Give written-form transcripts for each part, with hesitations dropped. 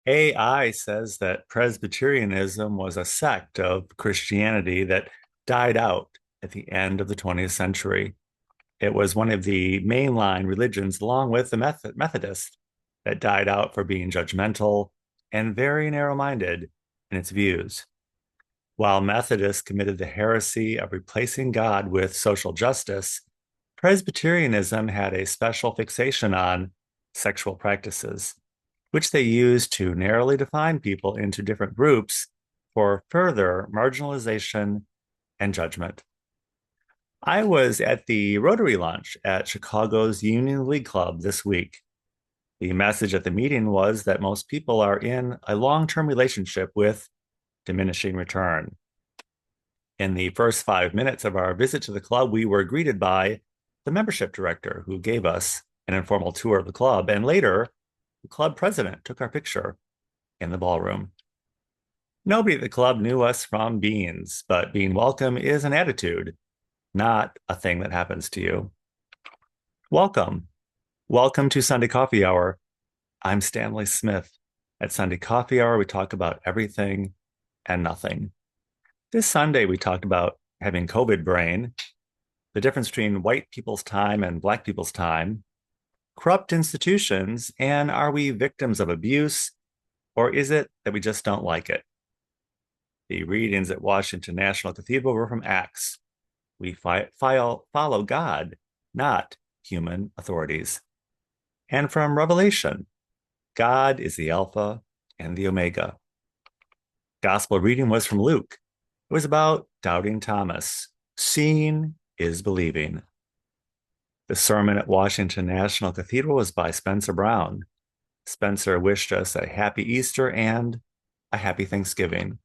AI says that Presbyterianism was a sect of Christianity that died out at the end of the 20th century. It was one of the mainline religions, along with the Methodist, that died out for being judgmental and very narrow minded in its views. While Methodists committed the heresy of replacing God with social justice, Presbyterianism had a special fixation on sexual practices, which they used to narrowly define people into different groups for further marginalization and judgment. I was at the Rotary lunch at Chicago's Union League Club this week. The message at the meeting was that most people are in a long term relationship with diminishing return. In the first 5 minutes of our visit to the club, we were greeted by the membership director who gave us an informal tour of the club. And later, the club president took our picture in the ballroom. Nobody at the club knew us from beans, but being welcome is an attitude, not a thing that happens to you. Welcome. Welcome to Sunday Coffee Hour. I'm Stanley Smith. At Sunday Coffee Hour, we talk about everything and nothing. This Sunday, we talked about having COVID brain, the difference between white people's time and black people's time, corrupt institutions, and are we victims of abuse, or is it that we just don't like it? The readings at Washington National Cathedral were from Acts. We follow God, not human authorities. And from Revelation, God is the Alpha and the Omega. Gospel reading was from Luke. It was about doubting Thomas. Seeing is believing. The sermon at Washington National Cathedral was by Spencer Brown. Spencer wished us a happy Easter and a happy Thanksgiving.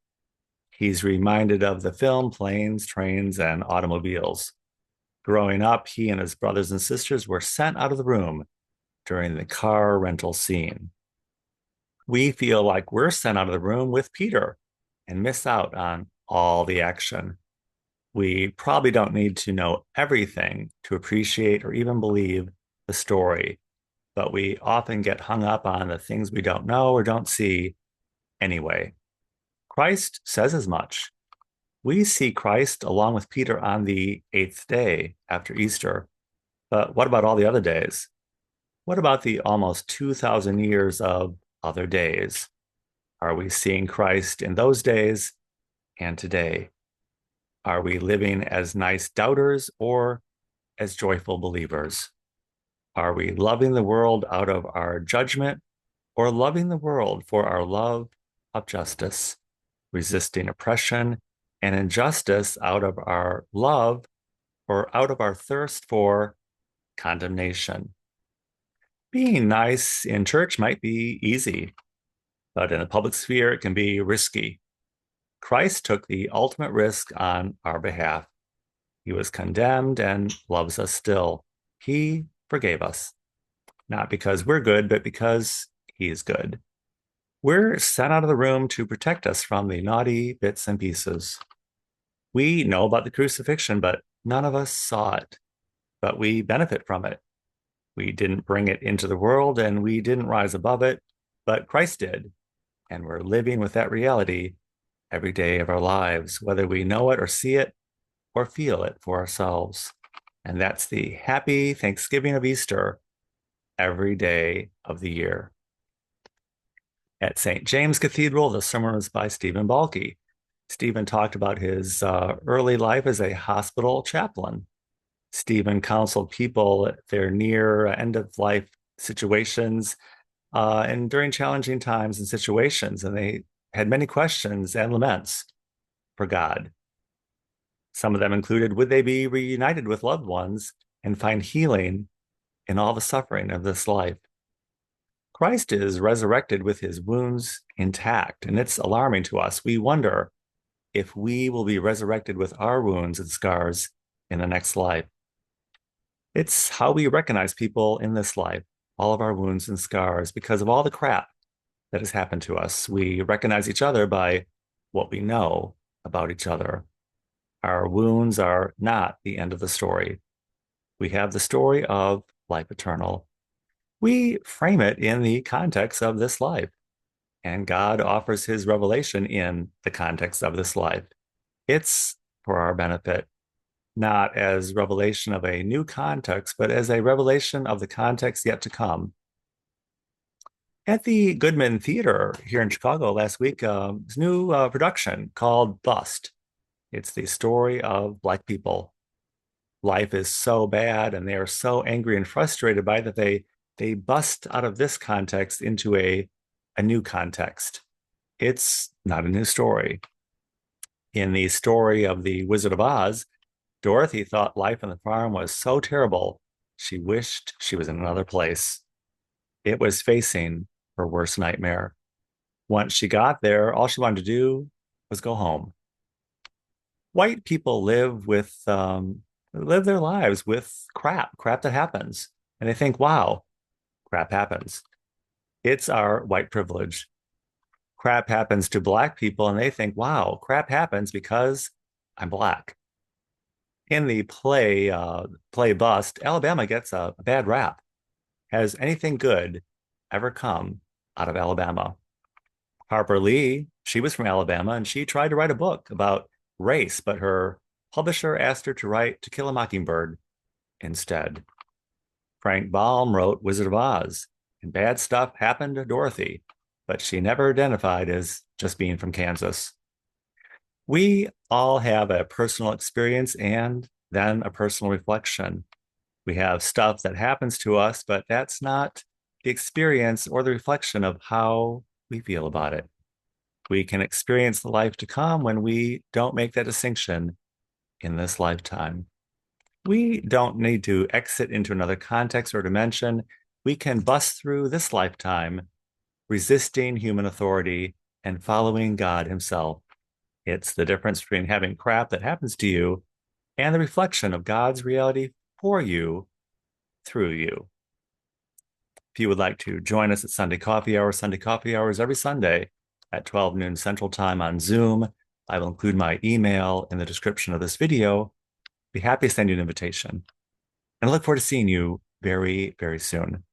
He's reminded of the film Planes, Trains, and Automobiles. Growing up, he and his brothers and sisters were sent out of the room during the car rental scene. We feel like we're sent out of the room with Peter and miss out on all the action. We probably don't need to know everything to appreciate or even believe the story, but we often get hung up on the things we don't know or don't see anyway. Christ says as much. We see Christ along with Peter on the eighth day after Easter. But what about all the other days? What about the almost 2,000 years of other days? Are we seeing Christ in those days and today? Are we living as nice doubters or as joyful believers? Are we loving the world out of our judgment or loving the world for our love of justice, resisting oppression and injustice out of our love or out of our thirst for condemnation? Being nice in church might be easy, but in the public sphere, it can be risky. Christ took the ultimate risk on our behalf. He was condemned and loves us still. He forgave us, not because we're good, but because he is good. We're sent out of the room to protect us from the naughty bits and pieces. We know about the crucifixion, but none of us saw it, but we benefit from it. We didn't bring it into the world and we didn't rise above it, but Christ did. And we're living with that reality every day of our lives, whether we know it or see it or feel it for ourselves. And that's the happy Thanksgiving of Easter every day of the year. At St. James Cathedral, the sermon was by Stephen Balke. Stephen talked about his early life as a hospital chaplain. Stephen counseled people at their near end of life situations and during challenging times and situations. And they had many questions and laments for God. Some of them included, would they be reunited with loved ones and find healing in all the suffering of this life? Christ is resurrected with his wounds intact, and it's alarming to us. We wonder if we will be resurrected with our wounds and scars in the next life. It's how we recognize people in this life, all of our wounds and scars, because of all the crap that has happened to us. We recognize each other by what we know about each other. Our wounds are not the end of the story. We have the story of life eternal. We frame it in the context of this life. and God offers his revelation in the context of this life. It's for our benefit, not as revelation of a new context, but as a revelation of the context yet to come. At the Goodman Theater here in Chicago last week, this new production called Bust. It's the story of Black people. Life is so bad, and they are so angry and frustrated by it that they bust out of this context into a new context. It's not a new story. In the story of the Wizard of Oz, Dorothy thought life on the farm was so terrible, she wished she was in another place. It was facing her worst nightmare. Once she got there, all she wanted to do was go home. White people live their lives with crap that happens, and they think, "Wow, crap happens." It's our white privilege. Crap happens to Black people, and they think, "Wow, crap happens because I'm Black." In the play Bust, Alabama gets a bad rap. Has anything good ever come out of Alabama? Harper Lee, she was from Alabama, and she tried to write a book about race, but her publisher asked her to write To Kill a Mockingbird instead. Frank Baum wrote Wizard of Oz, and bad stuff happened to Dorothy, but she never identified as just being from Kansas. We all have a personal experience and then a personal reflection. We have stuff that happens to us, but that's not the experience or the reflection of how we feel about it. We can experience the life to come when we don't make that distinction in this lifetime. We don't need to exit into another context or dimension. We can bust through this lifetime, resisting human authority and following God himself. It's the difference between having crap that happens to you and the reflection of God's reality for you through you. If you would like to join us at Sunday Coffee Hour is every Sunday at 12 noon Central Time on Zoom. I will include my email in the description of this video. Be happy to send you an invitation. And I look forward to seeing you very, very soon.